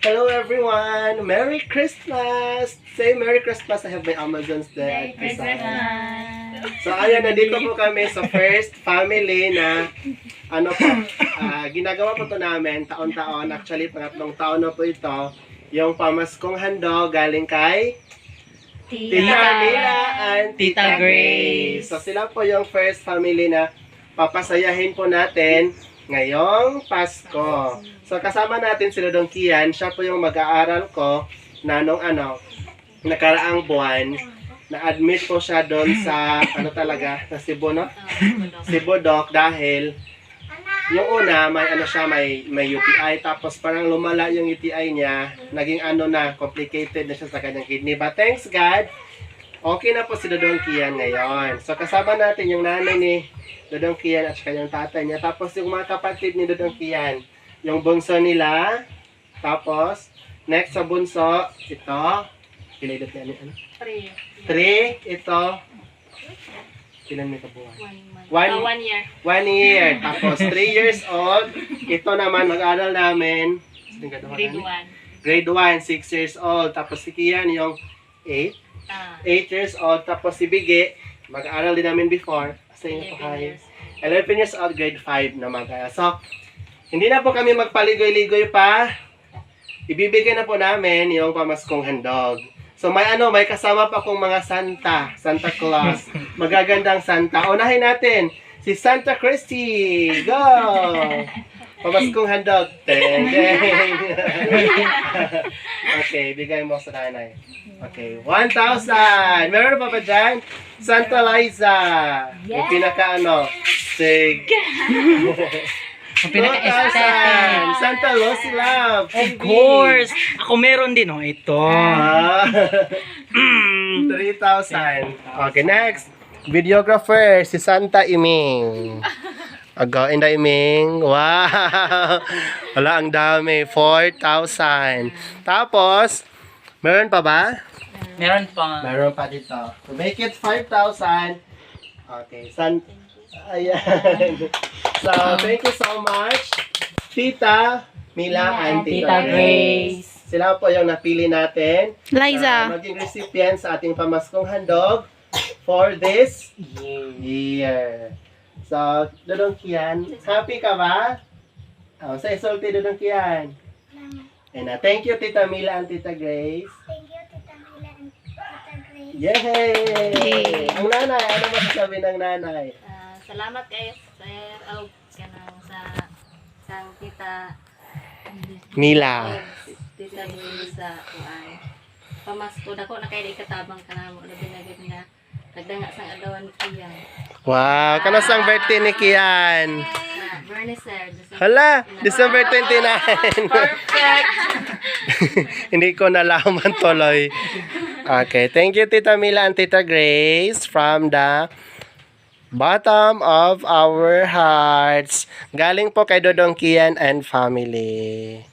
Hello everyone! Merry Christmas! Say Merry Christmas! I have my Amazons there. Merry Christmas! So ayan, nandito po kami sa first family na ginagawa po to namin taon-taon. Actually, pangatlong taon na po ito. Yung pamaskong handog galing kay Tita Mila and Tita Grace. So sila po yung first family na papasayahin po natin ngayong Pasko. So kasama natin si Dodong Kian, siya po yung mag-aaral ko na nung nakaraang buwan, na-admit po siya doon sa sa Cebu, no? Cebu Doc dahil yung una may UTI, tapos parang lumala yung UTI niya, naging complicated na siya sa kanyang kidney. But thanks God, okay na po si Dodong Kian ngayon. So kasama natin yung nanay ni Dodong Kian at saka yung tatay niya. Tapos yung mga kapatid ni Dodong Kian, yung bunso nila. Tapos, next sa bunso, ito. Pilaydot niya, 3. Ito. Ilan may kabuhan? 1 year. 1 year. Tapos, 3 years old. Ito naman, mag-aral namin. Grade 1, 6 years old. Tapos si Kian, yung 8 years old. Tapos si Bigi, mag-aral din namin before. 11 years old, grade 5 naman kaya. So, hindi na po kami magpaligoy-ligoy pa. Ibibigay na po namin yung pamaskong handog. So, may kasama pa akong mga Santa Claus. Magagandang Santa. Unahin natin, si Santa Christy. Go! Pamaskong handog. Deng, deng. Okay, bigay mo sa nanay. Okay, 1,000. Meron pa ba dyan? Santa Liza. Yung pinaka sig. Ang pinaka-aesthetic. Santa Lucy Love. Of course. Ako meron din, ito. 3,000. Okay, next. Videographer, si Santa Iming. Inda Iming. Wow. Wala, ang dami. 4,000. Tapos, meron pa ba? Meron pa. Meron pa dito. To make it 5,000. Okay, ayan. So, thank you so much, Tita Mila and Tita Grace. Sila po yung napili natin. Liza. Maging recipient sa ating pamaskong handog for this year. So, Dodong Kian, happy ka ba? Say salty, Dodong Kian. And thank you, Tita Mila and Tita Grace. Thank you, Tita Mila and Tita Grace. Yay! Ang nanay, ano masasabi ng nanay? Salamat kayo sir sa Tita Mila. Tita Grace sa pamasko dako na kay ikatabang kanamo labi na gid nga nagdanga sang adawan ni Kian. Wow, kanasang birthday ni Kian? Bernie sir. Hala, December 29. Perfect. Hindi ko nalaman tuloy. Okay, thank you Tita Mila and Tita Grace from the bottom of our hearts. Galing po kay Dodong Kian and family.